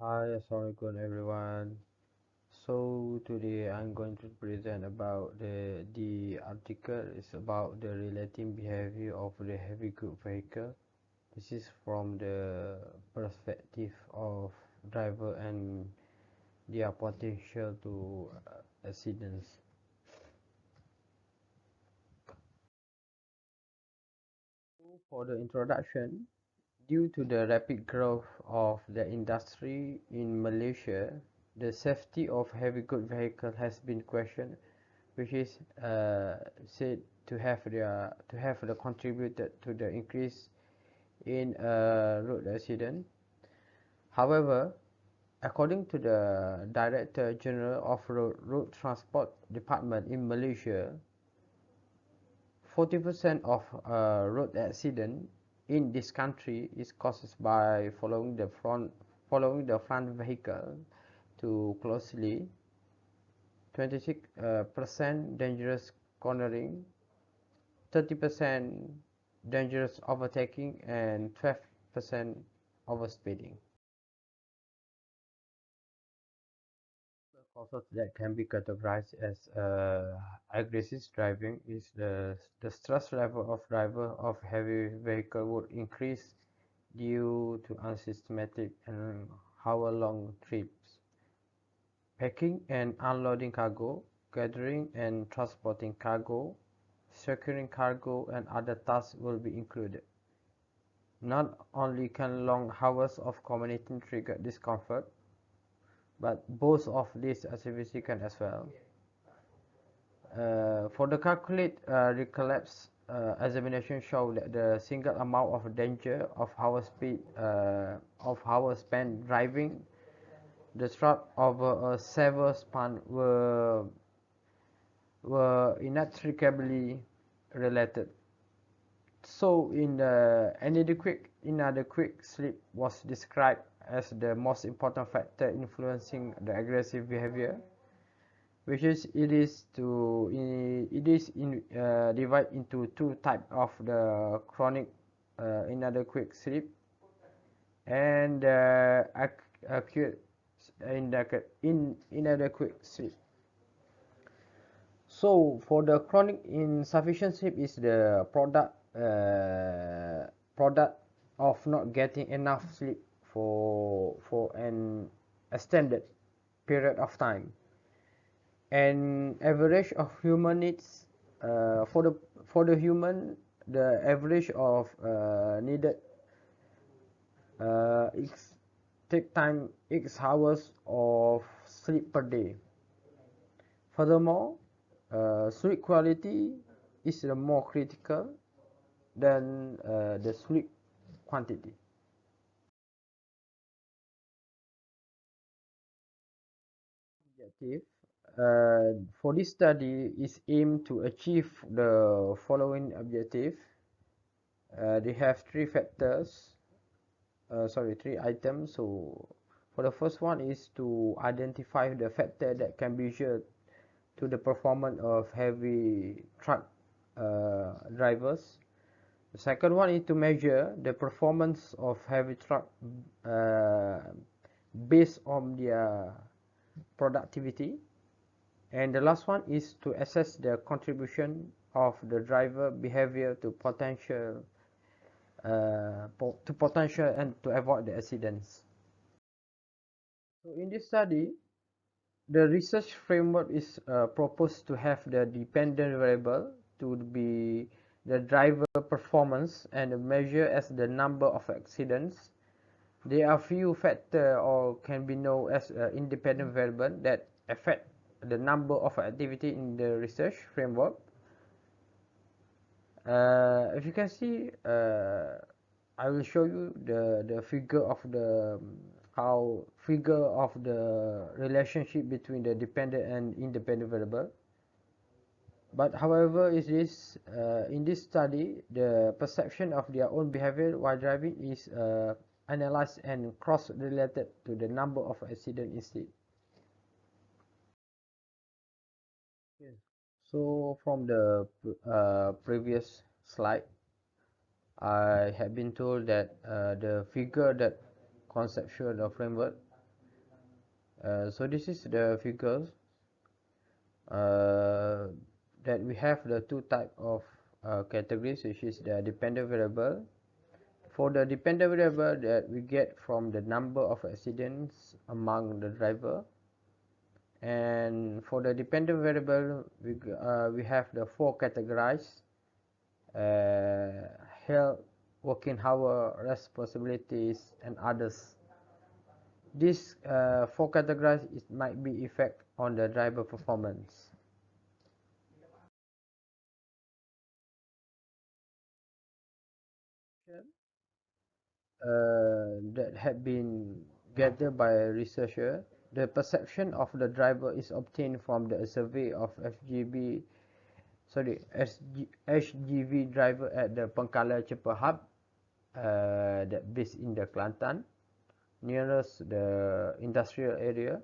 Hi, assalamualaikum everyone. So today I'm going to present about the article is about the relating behavior of the heavy goods vehicle. This is from the perspective of driver and their potential to accidents. For the introduction, due to the rapid growth of the industry in Malaysia, the safety of heavy goods vehicle has been questioned, which is said to have the contributed to the increase in road accident. However, according to the Director General of Road Transport Department in Malaysia, 40% of road accident in this country is caused by following the front vehicle too closely, 26% dangerous cornering, 30% dangerous overtaking, and 12% overspeeding. The causes that can be categorized as aggressive driving is the stress level of driver of heavy vehicle would increase due to unsystematic and hour-long trips. Packing and unloading cargo, gathering and transporting cargo, securing cargo, and other tasks will be included. Not only can long hours of commuting trigger discomfort, but both of these activities can as well. For the calculate recollapse examination show that the single amount of danger of hour spent driving the truck over a severe span were inextricably related. So in the inadequate sleep was described as the most important factor influencing the aggressive behavior, which is divided into two types of the chronic inadequate sleep and acute inadequate sleep. So for the chronic insufficient sleep is the product of not getting enough sleep for an extended period of time. An average of human needs for the human, the average of needed x take time x hours of sleep per day. Furthermore, sleep quality is more critical than the sleep quantity. Objective for this study is aimed to achieve the following objective. They have three items. So for the first one is to identify the factor that can be measured to the performance of heavy truck drivers. The second one is to measure the performance of heavy truck uh, based on their productivity. And the last one is to assess the contribution of the driver behavior to potential and to avoid the accidents. So in this study, the research framework is proposed to have the dependent variable to be the driver performance and measure as the number of accidents. There are few factors or can be known as independent variable that affect the number of activity in the research framework. If you can see, I will show you the figure of the how figure of the relationship between the dependent and independent variable. But however, is this in this study, the perception of their own behavior while driving is analyzed and cross-related to the number of accidents instead. Yes. So from the previous slide, I have been told that the figure that conceptual the framework So this is the figures uh, that we have the two type of categories, which is the dependent variable. For the dependent variable that we get from the number of accidents among the driver, and for the dependent variable we have the four categories: health, working hour, responsibilities, and others. These four categories it might be effect on the driver performance. That had been gathered by a researcher, the perception of the driver is obtained from the survey of HGV driver at the Pengkala Cepa Hub, that based in the Kelantan, nearest the industrial area.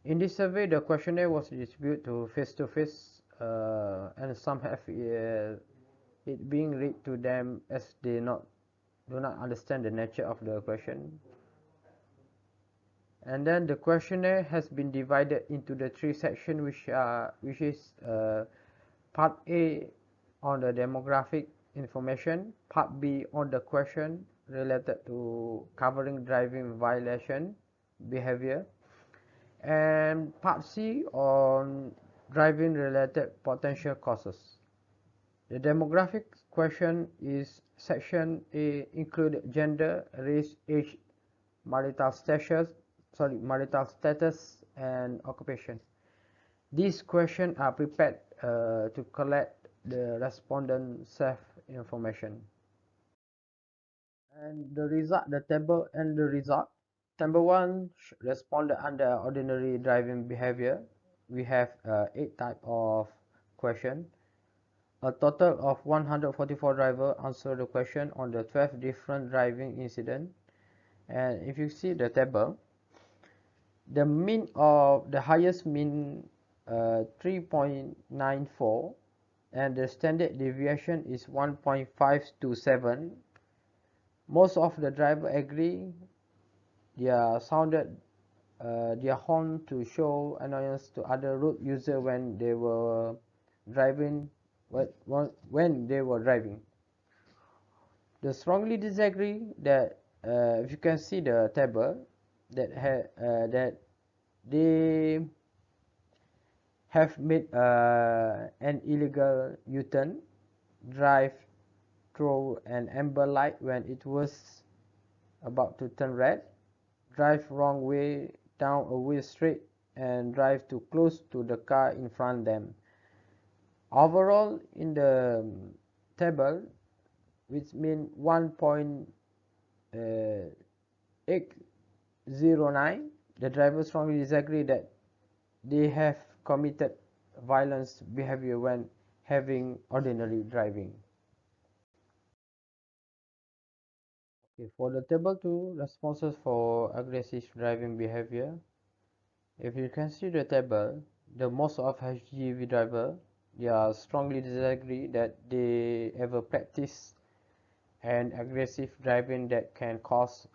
In this survey, the questionnaire was distributed to face-to-face, and some have it being read to them as they do not understand the nature of the question. And then the questionnaire has been divided into the three sections, which is part A on the demographic information, part B on the question related to covering driving violation behavior, and part C on driving related potential causes. The demographic question is section A include gender, race, age, marital status and occupation. These questions are prepared to collect the respondent self information. And the table and the result. Table 1 responded under ordinary driving behavior. We have 8 type of question. A total of 144 drivers answered the question on the 12 different driving incidents. And if you see the table, the mean of the highest mean 3.94, and the standard deviation is 1.527. Most of the driver agree they are sounded their horn to show annoyance to other road user when they were driving. When they were driving, they strongly disagree that if you can see the table that they have made an illegal U-turn, drive through an amber light when it was about to turn red, drive wrong way down a way straight, and drive too close to the car in front them. Overall, in the table, which mean 1.809, the drivers strongly disagree that they have committed violence behavior when having ordinary driving. Okay, for the table 2, responses for aggressive driving behavior. If you can see the table, the most of HGV driver, they are strongly disagree that they ever practice an aggressive driving that can cause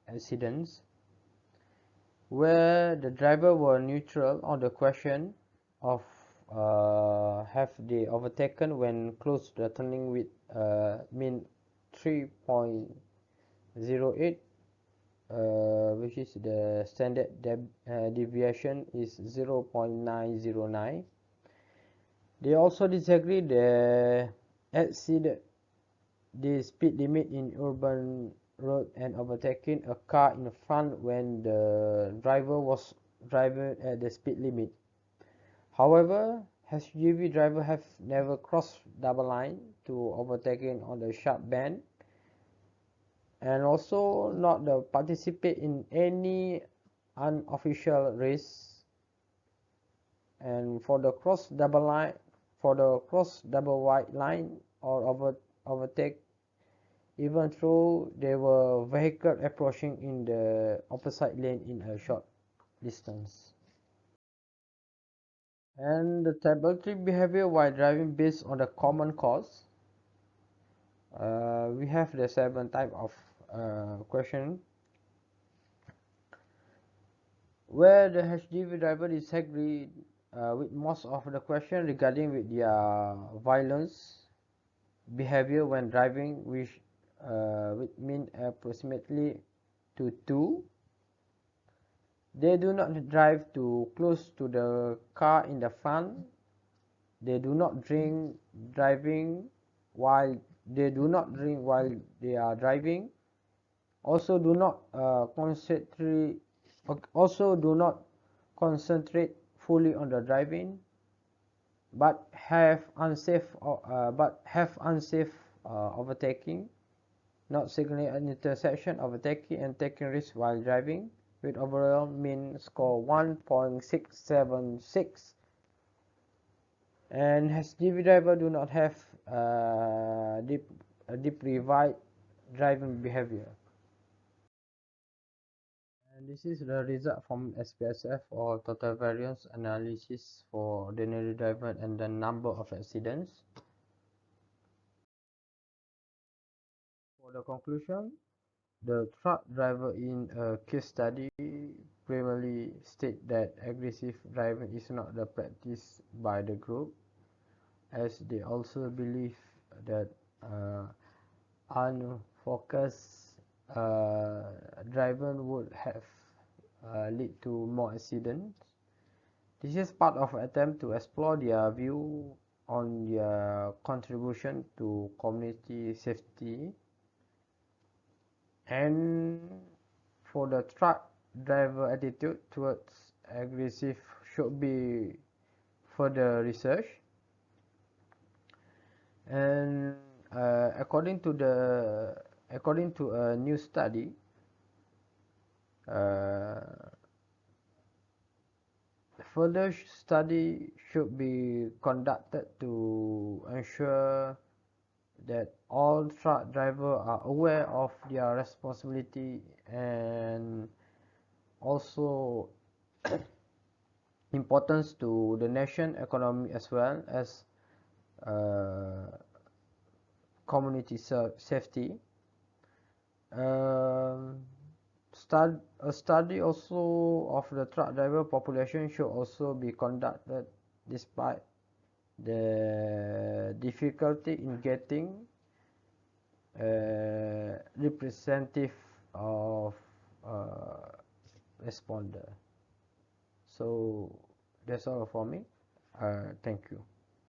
accidents. Where the driver were neutral on the question of have they overtaken when close to the turning with mean 3.08, which is the standard deviation is 0.909. They also disagree the exceeded the speed limit in urban road and overtaking a car in front when the driver was driving at the speed limit. However, HGV driver have never crossed double line to overtaking on the sharp bend, and also not participate in any unofficial race. And for the cross double white line or overtake, even though there were vehicles approaching in the opposite lane in a short distance. And the table 3 behavior while driving based on the common cause. We have the 7 type of question. where the HGV driver disagree with most of the question regarding with their violence behavior when driving, which mean approximately to 2. They do not drive too close to the car in the front. They do not driving while they do not drink while they are driving. Also do not concentrate fully on the driving, but have unsafe overtaking, not signaling an intersection, overtaking and taking risks while driving, with overall mean score 1.676. And HGV driver do not have deprived driving behavior. And this is the result from SPSF, or total variance analysis for ordinary driver and the number of accidents. For the conclusion, the truck driver in a case study primarily state that aggressive driving is not the practice by the group, as they also believe that unfocused driving would have lead to more accidents. This is part of an attempt to explore their view on their contribution to community safety. And for the truck driver attitude towards aggressive should be further research. And according to a new study, further study should be conducted to ensure that all truck drivers are aware of their responsibility, and also importance to the nation economy as well as community safety. A study also of the truck driver population should also be conducted, despite the difficulty in getting representative of responder. So that's all for me. Thank you.